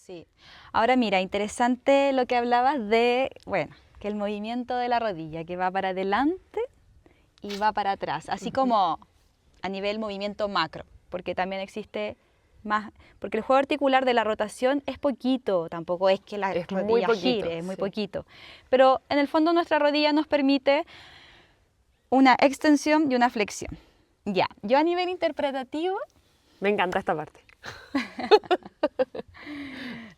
Sí. Ahora mira, interesante lo que hablabas de, bueno, que el movimiento de la rodilla, que va para adelante y va para atrás, así como a nivel movimiento macro, porque también existe más, porque el juego articular de la rotación es poquito, tampoco es que la Es muy rodilla poquito, gire, es muy sí. poquito, pero en el fondo nuestra rodilla nos permite una extensión y una flexión. Ya, yo a nivel interpretativo, Me encanta esta parte.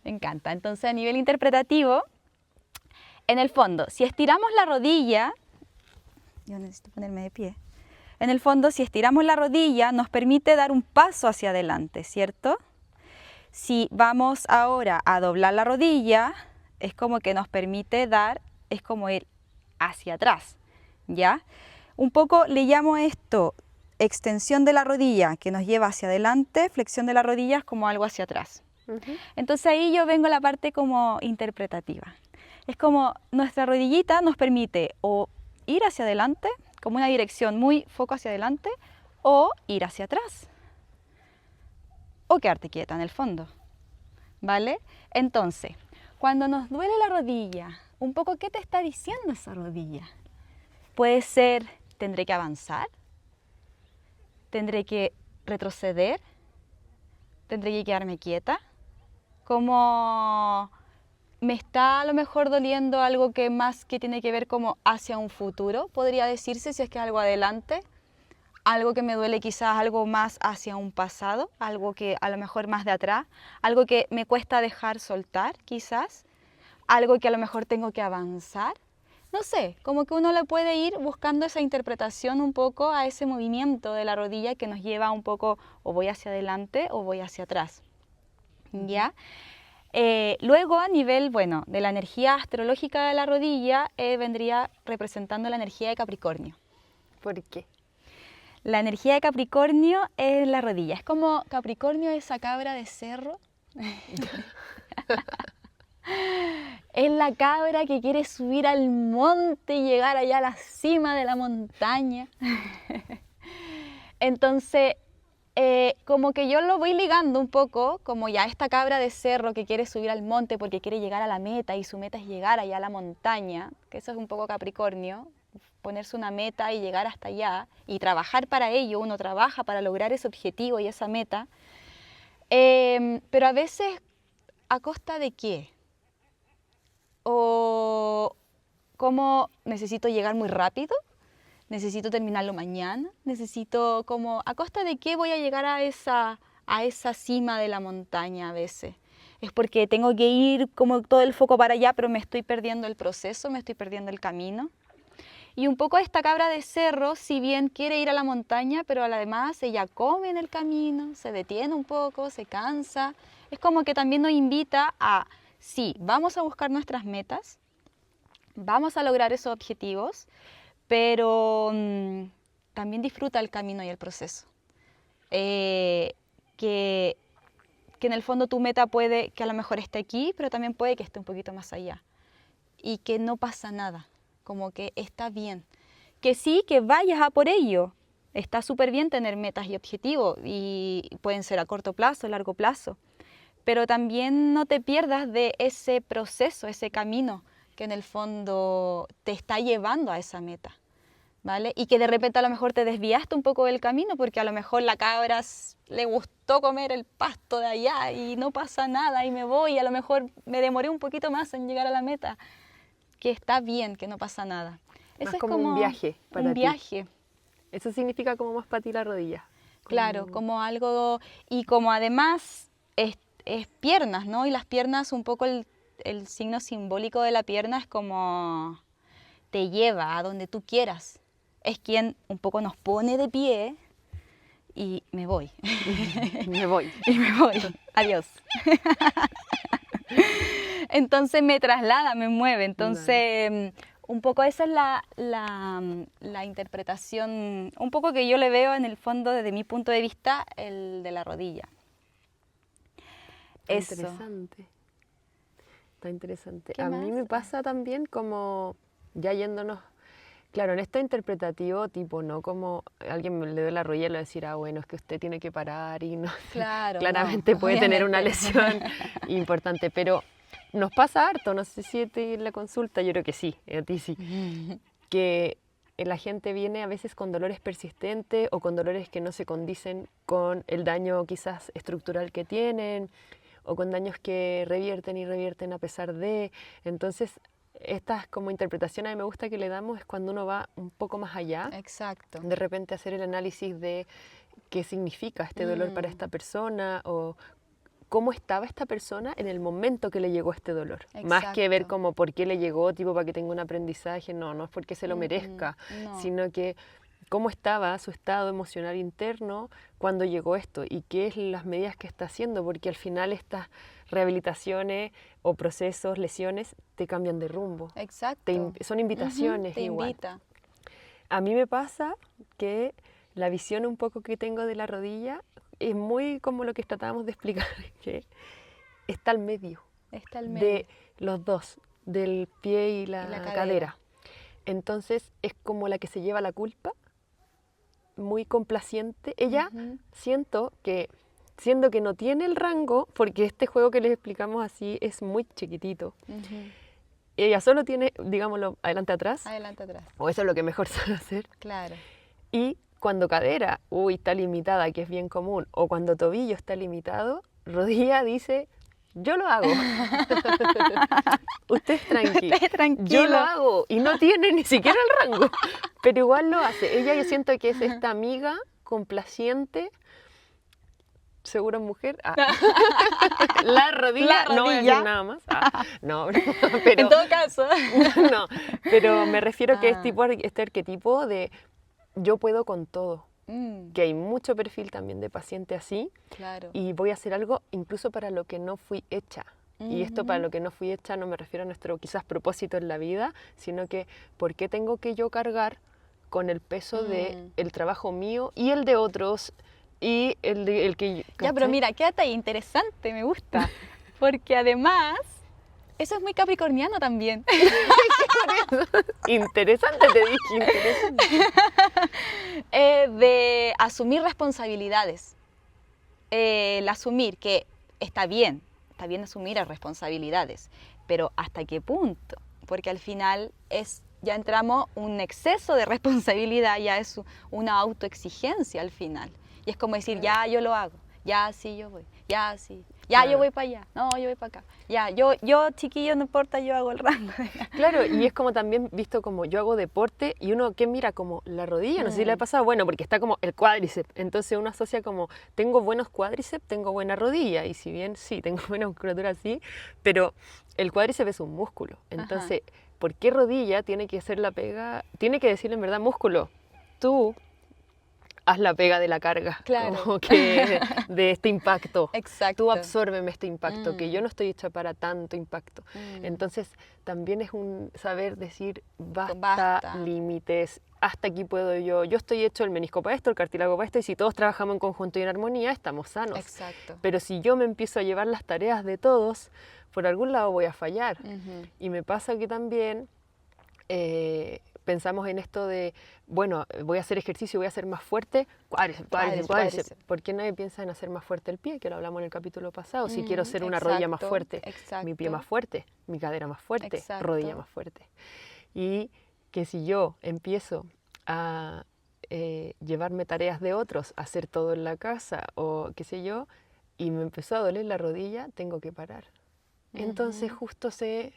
me encanta, entonces a nivel interpretativo, en el fondo, si estiramos la rodilla, yo necesito ponerme de pie, en el fondo, si estiramos la rodilla, nos permite dar un paso hacia adelante, ¿cierto? Si vamos ahora a doblar la rodilla, es como que nos permite dar, es como ir hacia atrás, ¿ya? Un poco le llamo esto extensión de la rodilla, que nos lleva hacia adelante, flexión de las rodillas como algo hacia atrás. Entonces ahí yo vengo a la parte como interpretativa. Es como nuestra rodillita nos permite o ir hacia adelante, como una dirección muy foco hacia adelante, o ir hacia atrás, o quedarte quieta en el fondo, ¿vale? Entonces, cuando nos duele la rodilla, un poco, ¿qué te está diciendo esa rodilla? Puede ser, tendré que avanzar, tendré que retroceder, tendré que quedarme quieta, como me está a lo mejor doliendo algo que más que tiene que ver como hacia un futuro, podría decirse, si es que algo adelante, algo que me duele quizás algo más hacia un pasado, algo que a lo mejor más de atrás, algo que me cuesta dejar soltar quizás, algo que a lo mejor tengo que avanzar. No sé, como que uno le puede ir buscando esa interpretación un poco a ese movimiento de la rodilla que nos lleva un poco o voy hacia adelante o voy hacia atrás. ¿Ya? Luego a nivel, bueno, de la energía astrológica de la rodilla vendría representando la energía de Capricornio. ¿Por qué? La energía de Capricornio es la rodilla. Es como Capricornio, esa cabra de cerro. Es la cabra que quiere subir al monte y llegar allá a la cima de la montaña. Entonces, como que yo lo voy ligando un poco, como ya esta cabra de cerro que quiere subir al monte porque quiere llegar a la meta y su meta es llegar allá a la montaña, que eso es un poco Capricornio, ponerse una meta y llegar hasta allá y trabajar para ello, uno trabaja para lograr ese objetivo y esa meta, pero a veces ¿a costa de qué? O cómo necesito llegar muy rápido, necesito terminarlo mañana, necesito como, ¿a costa de qué voy a llegar a esa cima de la montaña a veces? Es porque tengo que ir como todo el foco para allá, pero me estoy perdiendo el proceso, me estoy perdiendo el camino. Y un poco esta cabra de cerro, si bien quiere ir a la montaña, pero además ella come en el camino, se detiene un poco, se cansa. Es como que también nos invita a, sí, vamos a buscar nuestras metas, vamos a lograr esos objetivos, pero también disfruta el camino y el proceso. Que en el fondo tu meta puede que a lo mejor esté aquí, pero también puede que esté un poquito más allá. Y que no pasa nada, como que está bien. Que sí, que vayas a por ello. Está súper bien tener metas y objetivos y pueden ser a corto plazo, a largo plazo. Pero también no te pierdas de ese proceso, ese camino que en el fondo te está llevando a esa meta, ¿vale? Y que de repente a lo mejor te desviaste un poco del camino porque a lo mejor la cabra le gustó comer el pasto de allá y no pasa nada y me voy y a lo mejor me demoré un poquito más en llegar a la meta, que está bien, que no pasa nada. Más Eso es como un viaje para un ti. viaje, Eso significa como más para ti la rodilla. claro, como algo, y como además es piernas, ¿no? Y las piernas, un poco el signo simbólico de la pierna es como te lleva a donde tú quieras. Es quien un poco nos pone de pie y me voy. Me voy. Y me voy. Adiós. Entonces me traslada, me mueve. Entonces, un poco esa es la interpretación, un poco que yo le veo en el fondo desde mi punto de vista, el de la rodilla. Eso. Interesante. Está interesante. ¿Qué A mí me más? pasa también como, ya yéndonos Claro, en esto interpretativo, tipo, no como alguien me le dio la rodilla y le va a decir, ah, bueno, es que usted tiene que parar y no. Claro, Claramente no, puede tener una obviamente. lesión importante, pero nos pasa harto, no sé si a ti en la consulta, yo creo que sí, a ti sí, que la gente viene a veces con dolores persistentes o con dolores que no se condicen con el daño quizás estructural que tienen o con daños que revierten y revierten a pesar de. Entonces, estas como interpretaciones a mí me gusta que le damos es cuando uno va un poco más allá, Exacto. de repente hacer el análisis de qué significa este dolor para esta persona o cómo estaba esta persona en el momento que le llegó este dolor. Más que ver Exacto. como por qué le llegó, tipo para que tenga un aprendizaje, no, no es porque se lo Mm, merezca, no. sino que cómo estaba su estado emocional interno cuando llegó esto y qué es las medidas que está haciendo, porque al final estas rehabilitaciones o procesos, lesiones, te cambian de rumbo. Exacto. Son invitaciones Te igual. invita. A mí me pasa que la visión un poco que tengo de la rodilla es muy como lo que tratábamos de explicar, que está al medio Está al medio. de los dos, del pie y la, la cadera. cadera. Entonces es como la que se lleva la culpa, muy complaciente. Ella siento que, siendo que no tiene el rango, porque este juego que les explicamos así es muy chiquitito, ella solo tiene, digámoslo, adelante-atrás, Adelante, atrás. o eso es lo que mejor sabe hacer. Claro. Y cuando cadera, está limitada, que es bien común, o cuando tobillo está limitado, rodilla dice, yo lo hago. Usted es tranqui. Esté tranquilo. Yo lo hago. Y no tiene ni siquiera el rango, pero igual lo hace. Ella yo siento que es esta amiga complaciente, seguro mujer. La rodilla, no voy a decir nada más. No, pero... En todo caso. No, pero me refiero que es tipo este arquetipo de yo puedo con todo, que hay mucho perfil también de paciente así, Claro. y voy a hacer algo incluso para lo que no fui hecha. Y esto para lo que no fui hecha no me refiero a nuestro quizás propósito en la vida, sino que ¿por qué tengo que yo cargar con el peso de el trabajo mío y el de otros y el que... Ya, pero mira, quédate ahí, interesante, me gusta. Porque además, eso es muy capricorniano también. Interesante, te dije, interesante. De asumir responsabilidades. El asumir que está bien asumir las responsabilidades, pero ¿hasta qué punto? Porque al final ya entramos un exceso de responsabilidad, ya es una autoexigencia al final. Y es como decir, ya yo lo hago, ya sí yo voy, ya sí, ya Claro. yo voy para allá, no, yo voy para acá, ya, yo chiquillo, no importa, yo hago el rango. Claro, y es como también visto como yo hago deporte y uno que mira como la rodilla, no sé si le ha pasado, bueno, porque está como el cuádriceps, entonces uno asocia como tengo buenos cuádriceps, tengo buena rodilla, y si bien sí, tengo buena musculatura sí, pero el cuádriceps es un músculo, entonces, ¿por qué rodilla tiene que hacer la pega? Tiene que decirle en verdad, músculo, tú haz la pega de la carga, Claro. como que de este impacto. Exacto. Tú absórbeme este impacto, que yo no estoy hecha para tanto impacto. Entonces, también es un saber decir, basta. Límites, hasta aquí puedo yo estoy hecho el menisco para esto, el cartílago para esto, y si todos trabajamos en conjunto y en armonía, estamos sanos. Exacto. Pero si yo me empiezo a llevar las tareas de todos, por algún lado voy a fallar. Y me pasa que también... pensamos en esto de, bueno, voy a hacer ejercicio, voy a hacer más fuerte, cuádriceps. ¿Por qué nadie piensa en hacer más fuerte el pie? Que lo hablamos en el capítulo pasado. Si quiero ser una rodilla más fuerte, mi pie más fuerte, mi cadera más fuerte, rodilla más fuerte. Y que si yo empiezo a llevarme tareas de otros, hacer todo en la casa o qué sé yo, y me empezó a doler la rodilla, tengo que parar. Entonces justo se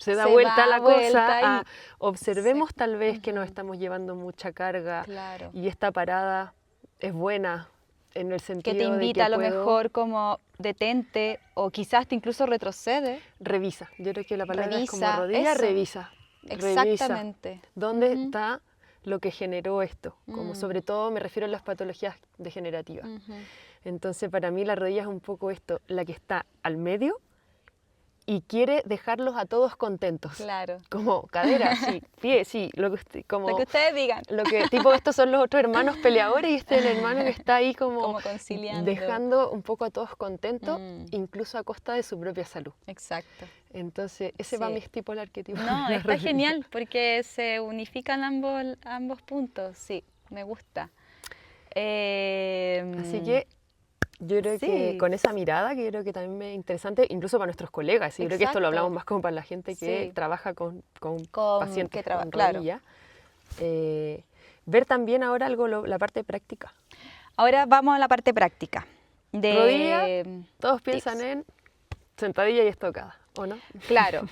da vuelta la cosa, observemos tal vez que nos estamos llevando mucha carga y esta parada es buena en el sentido que te invita de que a lo mejor como detente o quizás te incluso retrocede. Revisa, yo creo que la palabra es como rodilla, eso. revisa. Exactamente. Revisa ¿dónde está lo que generó esto? Como sobre todo me refiero a las patologías degenerativas. Entonces para mí la rodilla es un poco esto, la que está al medio y quiere dejarlos a todos contentos. Claro. Como cadera, sí, pie, sí, lo que ustedes digan. Tipo, estos son los otros hermanos peleadores y este es el hermano que está ahí como conciliando. Dejando un poco a todos contentos, incluso a costa de su propia salud. Exacto. Entonces, ese va mi tipo el arquetipo. No, está genial porque se unifican ambos puntos, sí, me gusta. Así que yo creo que con esa mirada, que yo creo que también es interesante, incluso para nuestros colegas, yo creo que esto lo hablamos más como para la gente que trabaja con pacientes con rodilla, ver también ahora la parte práctica. Ahora vamos a la parte práctica. De rodilla, todos piensan en sentadilla y estocada, ¿o no? Claro.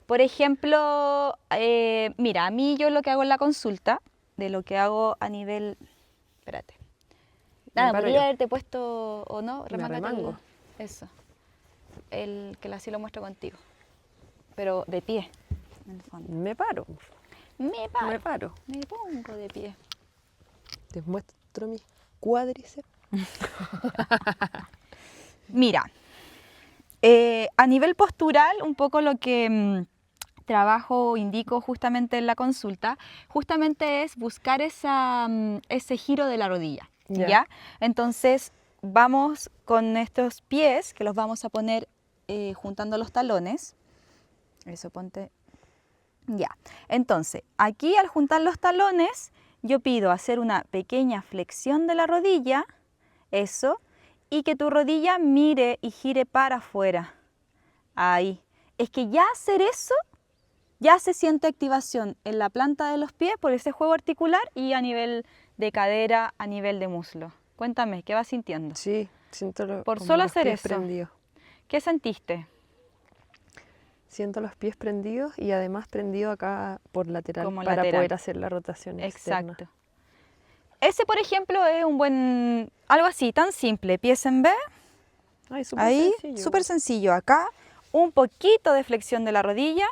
Por ejemplo, mira, a mí yo lo que hago en la consulta, de lo que hago a nivel... Espérate. Nada, podría haberte puesto, ¿o no? Remango. Eso. El que así lo muestro contigo. Pero de pie, en el fondo. Me paro. Me pongo de pie. Te muestro mis cuádriceps. Mira, a nivel postural, un poco lo que trabajo o indico justamente en la consulta, justamente es buscar ese giro de la rodilla. ¿Ya? Entonces vamos con estos pies, que los vamos a poner juntando los talones. Eso, ponte. Ya. Entonces, aquí al juntar los talones, yo pido hacer una pequeña flexión de la rodilla, eso, y que tu rodilla mire y gire para afuera. Ahí. Es que ya hacer eso, ya se siente activación en la planta de los pies por ese juego articular y a nivel de cadera, a nivel de muslo. Cuéntame, ¿qué vas sintiendo? Sí, siento por solo hacer eso. Prendidos. ¿Qué sentiste? Siento los pies prendidos y además prendido acá por lateral como para poder hacer la rotación externa. Exacto. Ese, por ejemplo, es un buen... algo así, tan simple. Pies en B. Ahí, súper sencillo. Acá, un poquito de flexión de la rodilla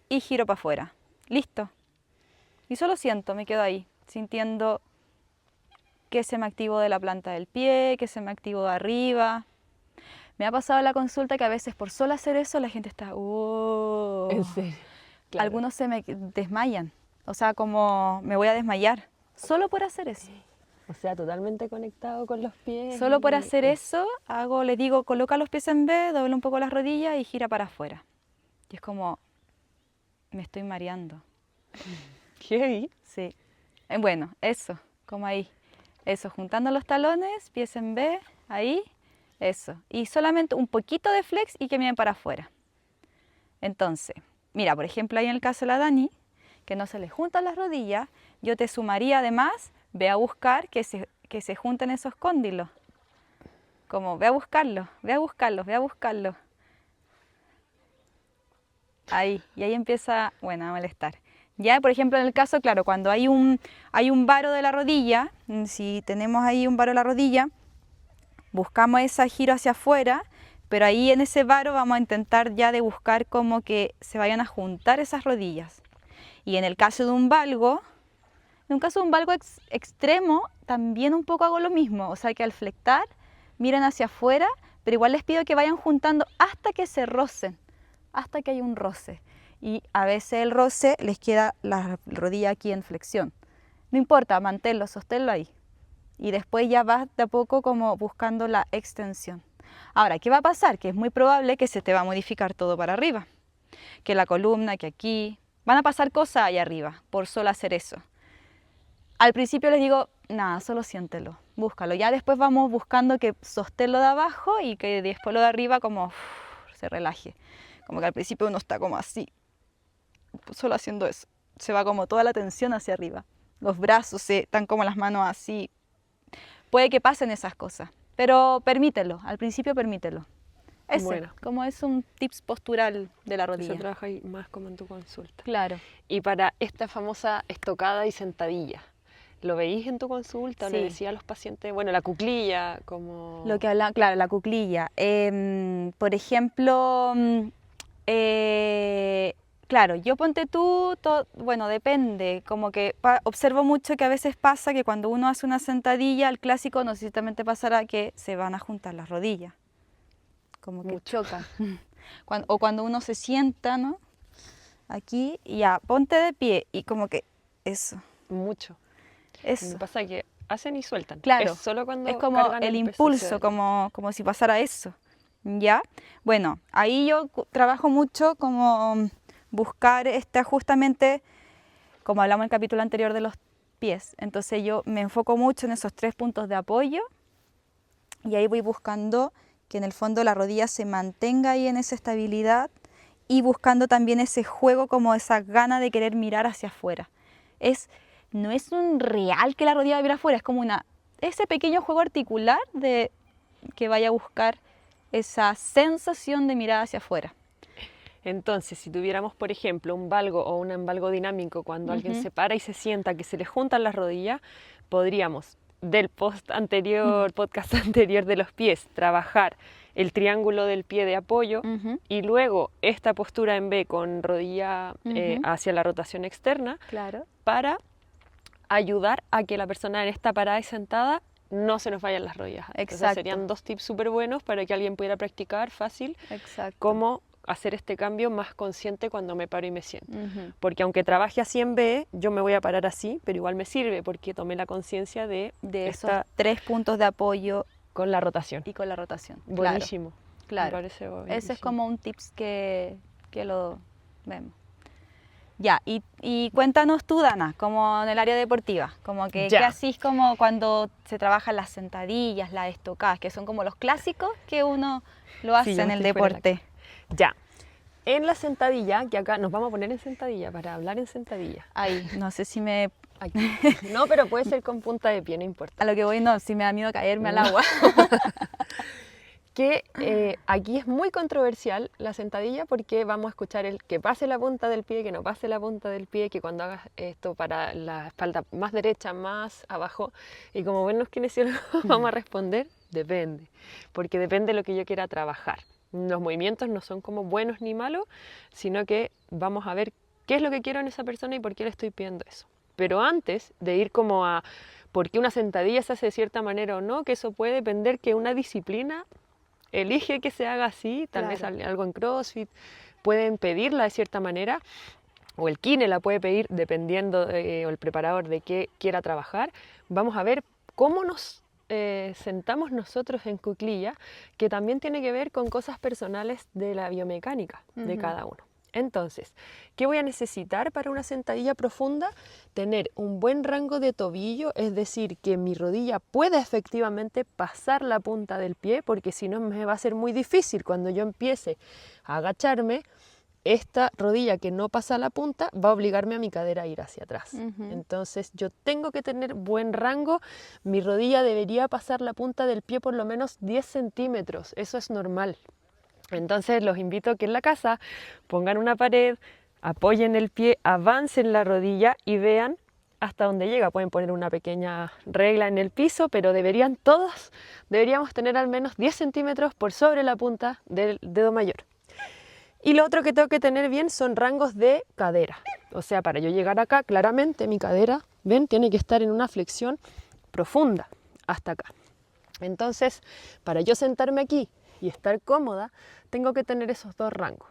y giro para afuera. Listo. Y solo siento, me quedo ahí, sintiendo que se me activó de la planta del pie, que se me activó de arriba. Me ha pasado en la consulta que a veces por solo hacer eso la gente está... ¡oh! ¿En serio? Claro. Algunos se me desmayan, o sea, como me voy a desmayar, solo por hacer eso. O sea, totalmente conectado con los pies. Solo por hacer eso, les digo, coloca los pies en B, dobla un poco las rodillas y gira para afuera. Y es como, me estoy mareando. ¿Qué? Sí. Bueno, eso, como ahí. Eso, juntando los talones, pies en B, ahí, eso. Y solamente un poquito de flex y que miren para afuera. Entonces, mira, por ejemplo, ahí en el caso de la Dani, que no se le juntan las rodillas, yo te sumaría además, ve a buscar que se junten esos cóndilos. Como, ve a buscarlos. Ahí, y ahí empieza, bueno, a molestar. Ya, por ejemplo, en el caso, claro, cuando hay un varo de la rodilla, si tenemos ahí un varo de la rodilla, buscamos ese giro hacia afuera, pero ahí en ese varo vamos a intentar ya de buscar como que se vayan a juntar esas rodillas. Y en el caso de un valgo, extremo, también un poco hago lo mismo, o sea que al flectar, miren hacia afuera, pero igual les pido que vayan juntando hasta que se rocen, hasta que haya un roce. Y a veces el roce les queda la rodilla aquí en flexión. No importa, manténlo, sosténlo ahí. Y después ya vas de a poco como buscando la extensión. Ahora, ¿qué va a pasar? Que es muy probable que se te va a modificar todo para arriba. Que la columna, que aquí... Van a pasar cosas allá arriba por solo hacer eso. Al principio les digo, nada, solo siéntelo, búscalo. Ya después vamos buscando que sosténlo de abajo y que después lo de arriba como se relaje. Como que al principio uno está como así, solo haciendo eso. Se va como toda la tensión hacia arriba. Los brazos están como las manos así. Puede que pasen esas cosas, pero permítelo, al principio permítelo. Ese, bueno, como es un tips postural de la rodilla. Se trabaja ahí más como en tu consulta. Claro. Y para esta famosa estocada y sentadilla, ¿lo veís en tu consulta? Sí. ¿O le decía a los pacientes? Bueno, la cuclilla, como... Lo que habla, claro, la cuclilla. Por ejemplo, claro, yo ponte tú, bueno, depende, como que observo mucho que a veces pasa que cuando uno hace una sentadilla, el clásico no sé si también te pasará que se van a juntar las rodillas. Como que chocan. o cuando uno se sienta, ¿no? Aquí, y ya, ponte de pie, y como que eso. Mucho. Eso. Me pasa que hacen y sueltan. Claro, es solo cuando es como el impulso, como si pasara eso, ¿ya? Bueno, ahí yo trabajo mucho como buscar justamente, como hablamos en el capítulo anterior de los pies, entonces yo me enfoco mucho en esos 3 puntos de apoyo y ahí voy buscando que en el fondo la rodilla se mantenga ahí en esa estabilidad y buscando también ese juego, como esa gana de querer mirar hacia afuera. No es un real que la rodilla va a mirar afuera, es como ese pequeño juego articular de que vaya a buscar esa sensación de mirar hacia afuera. Entonces, si tuviéramos, por ejemplo, un valgo o un embalgo dinámico, cuando alguien se para y se sienta, que se le juntan las rodillas, podríamos, del podcast anterior de los pies, trabajar el triángulo del pie de apoyo y luego esta postura en B con rodilla hacia la rotación externa, claro, para ayudar a que la persona en esta parada y sentada no se nos vayan las rodillas. Exacto. Entonces serían 2 tips súper buenos para que alguien pudiera practicar fácil. Exacto. Cómo hacer este cambio más consciente cuando me paro y me siento. Porque aunque trabaje así en B, yo me voy a parar así, pero igual me sirve porque tomé la conciencia de esos 3 puntos de apoyo con la rotación. Y con la rotación. Buenísimo. Claro. Me parece buenísimo. Ese es como un tips que lo vemos. Ya, y cuéntanos tú, Dana, como en el área deportiva, como que ¿qué hacís como cuando se trabajan las sentadillas, las estocadas, que son como los clásicos que uno lo hace en el deporte? Ya, en la sentadilla, que acá nos vamos a poner en sentadilla para hablar en sentadilla. Ahí, no sé si me... Aquí. No, pero puede ser con punta de pie, no importa. A lo que voy, no, si me da miedo caerme al agua. Que aquí es muy controversial la sentadilla porque vamos a escuchar el que pase la punta del pie, que no pase la punta del pie, que cuando hagas esto para la espalda más derecha, más abajo, y como buenos kinesiólogos vamos a responder, depende, porque depende de lo que yo quiera trabajar. Los movimientos no son como buenos ni malos, sino que vamos a ver qué es lo que quiero en esa persona y por qué le estoy pidiendo eso. Pero antes de ir como a por qué una sentadilla se hace de cierta manera o no, que eso puede depender que una disciplina elige que se haga así, tal vez algo en CrossFit, pueden pedirla de cierta manera, o el kine la puede pedir dependiendo, o el preparador de qué quiera trabajar. Vamos a ver cómo nos sentamos nosotros en cuclilla, que también tiene que ver con cosas personales de la biomecánica de cada uno. Entonces, ¿qué voy a necesitar para una sentadilla profunda? Tener un buen rango de tobillo, es decir, que mi rodilla pueda efectivamente pasar la punta del pie, porque si no me va a ser muy difícil cuando yo empiece a agacharme. Esta rodilla que no pasa la punta va a obligarme a mi cadera a ir hacia atrás. Entonces yo tengo que tener buen rango, mi rodilla debería pasar la punta del pie por lo menos 10 centímetros, eso es normal. Entonces los invito a que en la casa pongan una pared, apoyen el pie, avancen la rodilla y vean hasta dónde llega. Pueden poner una pequeña regla en el piso, pero deberíamos tener al menos 10 centímetros por sobre la punta del dedo mayor. Y lo otro que tengo que tener bien son rangos de cadera. O sea, para yo llegar acá, claramente mi cadera, ven, tiene que estar en una flexión profunda hasta acá. Entonces, para yo sentarme aquí y estar cómoda, tengo que tener esos 2 rangos.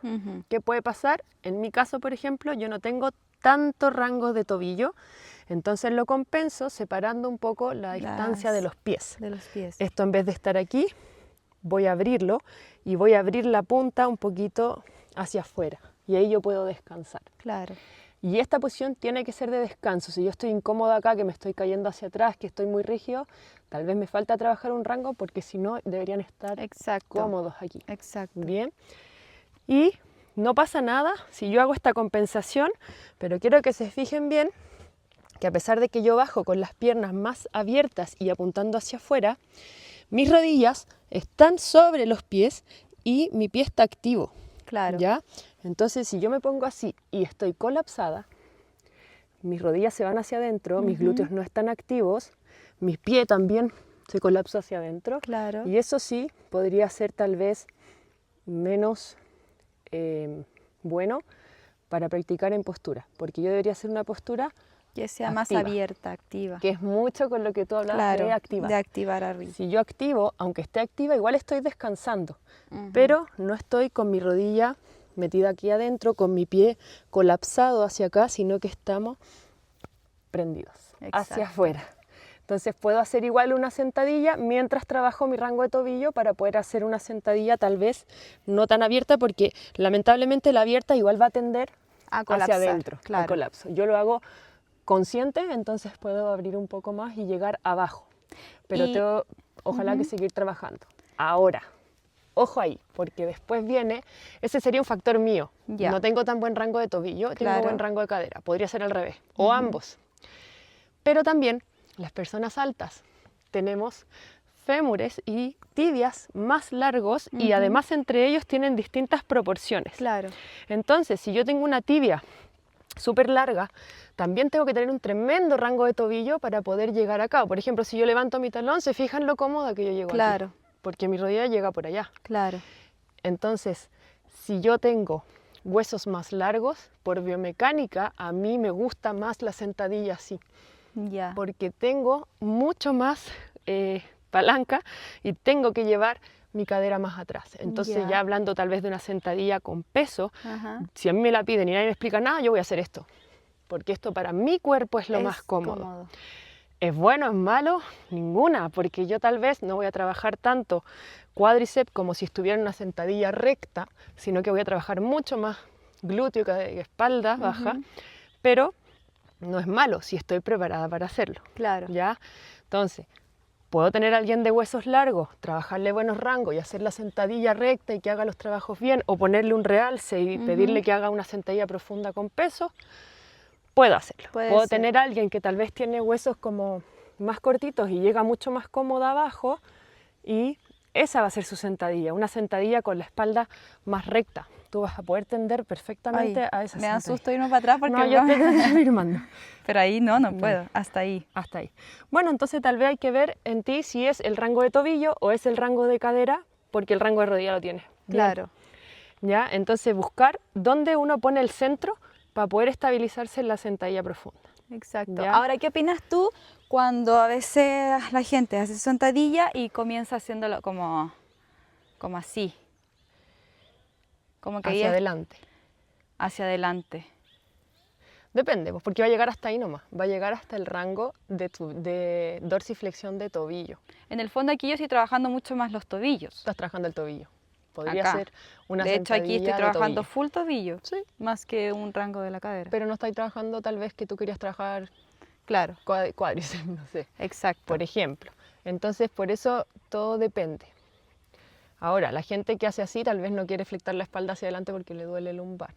¿Qué puede pasar? En mi caso, por ejemplo, yo no tengo tanto rango de tobillo, entonces lo compenso separando un poco la distancia de los pies. Esto, en vez de estar aquí, voy a abrirlo y voy a abrir la punta un poquito hacia afuera y ahí yo puedo descansar. Claro. Y esta posición tiene que ser de descanso. Si yo estoy incómoda acá, que me estoy cayendo hacia atrás, que estoy muy rígido, tal vez me falta trabajar un rango porque si no deberían estar cómodos aquí. Exacto. Bien. Y no pasa nada si yo hago esta compensación, pero quiero que se fijen bien que a pesar de que yo bajo con las piernas más abiertas y apuntando hacia afuera, mis rodillas están sobre los pies y mi pie está activo. Claro. ¿Ya? Entonces, si yo me pongo así y estoy colapsada, mis rodillas se van hacia adentro, mis glúteos no están activos, mi pie también se colapsa hacia adentro. Claro. Y eso sí podría ser tal vez menos bueno para practicar en postura, porque yo debería hacer una postura Que sea más abierta, activa. Que es mucho con lo que tú hablabas de activar. De activar arriba. Si yo activo, aunque esté activa, igual estoy descansando. Pero no estoy con mi rodilla metida aquí adentro, con mi pie colapsado hacia acá, sino que estamos prendidos hacia afuera. Entonces puedo hacer igual una sentadilla mientras trabajo mi rango de tobillo para poder hacer una sentadilla tal vez no tan abierta, porque lamentablemente la abierta igual va a tender hacia adentro, al colapso. Yo lo hago consciente, entonces puedo abrir un poco más y llegar abajo. Pero tengo, ojalá que seguir trabajando. Ahora, ojo ahí, porque después viene, ese sería un factor mío. No tengo tan buen rango de tobillo, tengo buen rango de cadera. Podría ser al revés, o ambos. Pero también las personas altas tenemos fémures y tibias más largos y además entre ellos tienen distintas proporciones. Entonces, si yo tengo una tibia súper larga, también tengo que tener un tremendo rango de tobillo para poder llegar acá. Por ejemplo, si yo levanto mi talón, se fijan lo cómoda que yo llego aquí, porque mi rodilla llega por allá. Entonces, si yo tengo huesos más largos, por biomecánica, a mí me gusta más la sentadilla así, porque tengo mucho más palanca y tengo que llevar mi cadera más atrás. Entonces ya hablando tal vez de una sentadilla con peso, si a mí me la piden y nadie me explica nada, yo voy a hacer esto, porque esto para mi cuerpo es lo más cómodo. ¿Es bueno, es malo? Ninguna, porque yo tal vez no voy a trabajar tanto cuádriceps como si estuviera en una sentadilla recta, sino que voy a trabajar mucho más glúteo y espalda baja, pero no es malo si estoy preparada para hacerlo. ¿Ya? Entonces, puedo tener a alguien de huesos largos, trabajarle buenos rangos y hacer la sentadilla recta y que haga los trabajos bien, o ponerle un realce y pedirle que haga una sentadilla profunda con peso. Puedo hacerlo. Puedo tener a alguien que tal vez tiene huesos como más cortitos y llega mucho más cómoda abajo, y esa va a ser su sentadilla, una sentadilla con la espalda más recta. Tú vas a poder tender perfectamente a esa sentadilla. Me da susto irme para atrás porque no, yo te estoy firmando. Pero ahí no puedo, hasta ahí. Hasta ahí. Bueno, entonces tal vez hay que ver en ti si es el rango de tobillo o es el rango de cadera, porque el rango de rodilla lo tienes. ¿Ya? Entonces buscar dónde uno pone el centro para poder estabilizarse en la sentadilla profunda. Exacto. ¿Ya? Ahora, ¿qué opinas tú cuando a veces la gente hace sentadilla y comienza haciéndolo como así? Como que hacia adelante. Hacia adelante. Depende, pues porque va a llegar hasta ahí nomás. Va a llegar hasta el rango de dorsiflexión de tobillo. En el fondo aquí yo estoy trabajando mucho más los tobillos. Estás trabajando el tobillo. Podría ser una de hecho, aquí estoy trabajando tobillo. Full tobillo, más que un rango de la cadera. Pero no estáis trabajando tal vez que tú querías trabajar cuádriceps, no sé. Exacto. Por ejemplo. Entonces, por eso todo depende. Ahora, la gente que hace así tal vez no quiere flectar la espalda hacia adelante porque le duele el lumbar.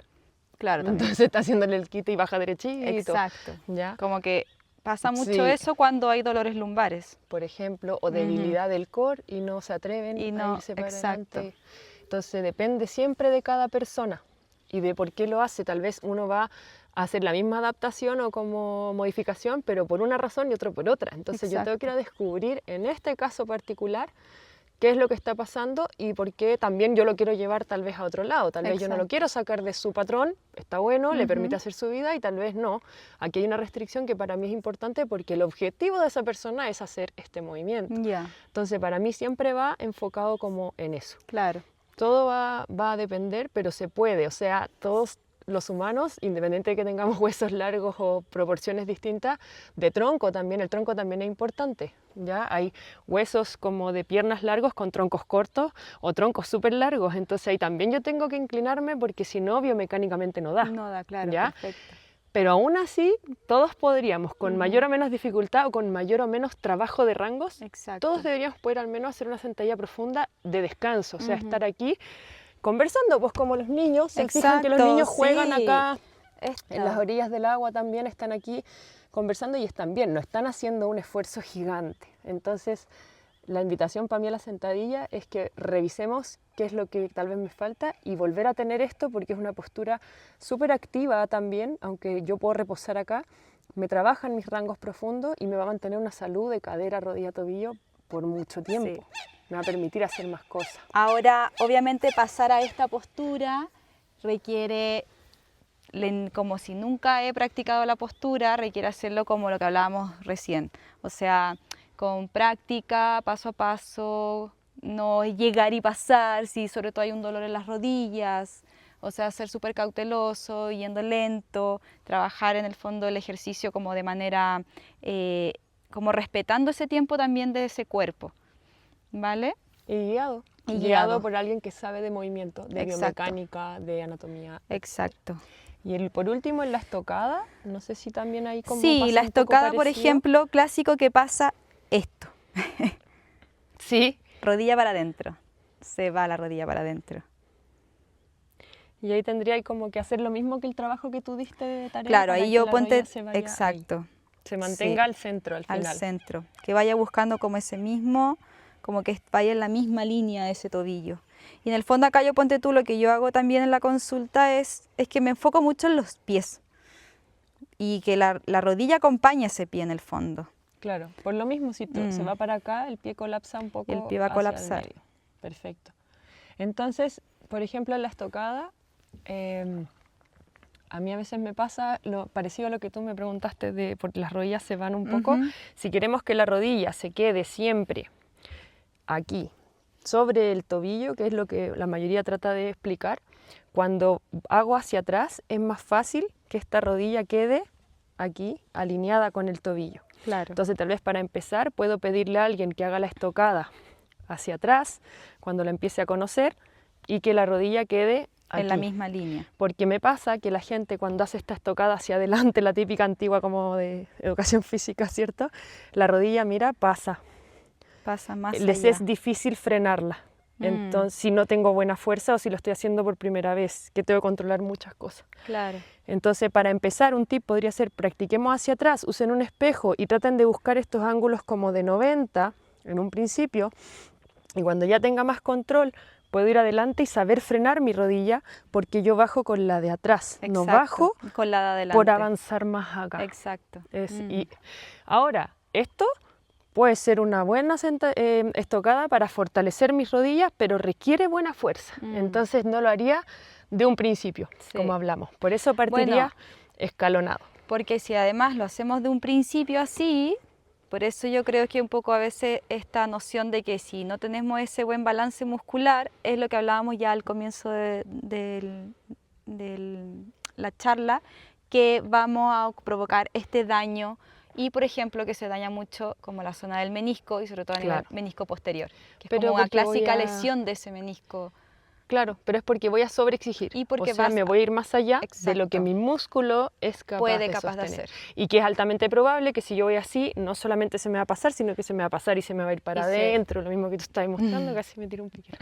Entonces está haciéndole el quite y baja derechito. Exacto. ¿Ya? Como que pasa mucho eso cuando hay dolores lumbares. Por ejemplo, o debilidad del core y no se atreven a irse para adelante. Entonces depende siempre de cada persona y de por qué lo hace. Tal vez uno va a hacer la misma adaptación o como modificación, pero por una razón y otro por otra. Entonces yo tengo que ir a descubrir en este caso particular qué es lo que está pasando y por qué también yo lo quiero llevar tal vez a otro lado. Tal vez yo no lo quiero sacar de su patrón, está bueno, le permite hacer su vida, y tal vez no. Aquí hay una restricción que para mí es importante porque el objetivo de esa persona es hacer este movimiento. Entonces para mí siempre va enfocado como en eso. Todo va a depender, pero se puede. O sea, todos los humanos, independiente de que tengamos huesos largos o proporciones distintas, de tronco también, el tronco también es importante. ¿Ya? Hay huesos como de piernas largos con troncos cortos o troncos súper largos, entonces ahí también yo tengo que inclinarme porque si no, biomecánicamente no da. No da, claro, ¿ya? Perfecto. Pero aún así, todos podríamos, con mayor o menos dificultad o con mayor o menos trabajo de rangos, todos deberíamos poder al menos hacer una sentadilla profunda de descanso, o sea, estar aquí conversando, pues como los niños, se fijan que los niños juegan acá, en las orillas del agua también están aquí conversando y están bien, no están haciendo un esfuerzo gigante. Entonces, la invitación para mí a la sentadilla es que revisemos qué es lo que tal vez me falta y volver a tener esto, porque es una postura súper activa también, aunque yo puedo reposar acá, me trabaja en mis rangos profundos y me va a mantener una salud de cadera, rodilla, tobillo por mucho tiempo. Me va a permitir hacer más cosas. Ahora, obviamente, pasar a esta postura requiere como si nunca he practicado la postura, requiere hacerlo como lo que hablábamos recién. O sea, con práctica, paso a paso, no llegar y pasar, si sobre todo hay un dolor en las rodillas. O sea, ser súper cauteloso, yendo lento, trabajar en el fondo el ejercicio como de manera, como respetando ese tiempo también de ese cuerpo, ¿vale? Y guiado. Guiado por alguien que sabe de movimiento, de biomecánica, de anatomía. Exacto. Y por último, en la estocada, no sé si también hay como sí, la estocada, por ejemplo, clásico que pasa esto. Sí. Rodilla para adentro. Se va la rodilla para adentro. Y ahí tendría como que hacer lo mismo que el trabajo que tú diste de tarea. Claro, ahí yo ponte, exacto. Ahí. Se mantenga al centro al final. Al centro, que vaya buscando como ese mismo, como que vaya en la misma línea de ese tobillo. Y en el fondo acá yo ponte tú, lo que yo hago también en la consulta es que me enfoco mucho en los pies. Y que la rodilla acompañe ese pie en el fondo. Claro, por lo mismo si se va para acá, el pie colapsa un poco. El pie va a colapsar. Perfecto. Entonces, por ejemplo, en la estocada, a mí a veces me pasa lo parecido a lo que tú me preguntaste, porque las rodillas se van un poco. Si queremos que la rodilla se quede siempre aquí, sobre el tobillo, que es lo que la mayoría trata de explicar, cuando hago hacia atrás es más fácil que esta rodilla quede aquí, alineada con el tobillo. Claro. Entonces, tal vez para empezar, puedo pedirle a alguien que haga la estocada hacia atrás, cuando la empiece a conocer, y que la rodilla quede aquí, en la misma línea. Porque me pasa que la gente cuando hace esta estocada hacia adelante, la típica antigua como de educación física, ¿cierto? La rodilla, mira, pasa más les allá. Es difícil frenarla. Entonces, si no tengo buena fuerza o si lo estoy haciendo por primera vez, que tengo que controlar muchas cosas. Claro. Entonces, para empezar, un tip podría ser, practiquemos hacia atrás, usen un espejo y traten de buscar estos ángulos como de 90 en un principio, y cuando ya tenga más control, puedo ir adelante y saber frenar mi rodilla, porque yo bajo con la de atrás. Exacto. No bajo con la de adelante por avanzar más acá. Exacto. Y ahora, esto puede ser una buena estocada para fortalecer mis rodillas, pero requiere buena fuerza. Entonces no lo haría de un principio, como hablamos. Por eso partiría escalonado. Porque si además lo hacemos de un principio así, por eso yo creo que un poco a veces esta noción de que si no tenemos ese buen balance muscular, es lo que hablábamos ya al comienzo de la charla, que vamos a provocar este daño. Y, por ejemplo, que se daña mucho como la zona del menisco y sobre todo a nivel menisco posterior, que es como una clásica lesión de ese menisco. Claro, pero es porque voy a sobreexigir. Y porque me voy a ir más allá de lo que mi músculo es capaz de hacer. Y que es altamente probable que si yo voy así, no solamente se me va a pasar, sino que se me va a pasar y se me va a ir para adentro, lo mismo que tú estás mostrando, casi me tiro un piquero.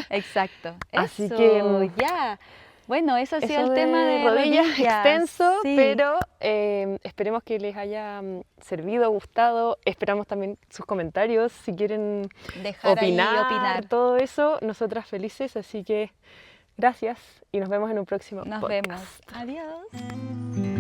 Exacto. Así que ya. Bueno, eso ha sido el tema de rodillas extenso, pero esperemos que les haya servido, gustado. Esperamos también sus comentarios, si quieren opinar, todo eso, nosotras felices. Así que gracias y nos vemos en un próximo podcast. Nos vemos. Adiós.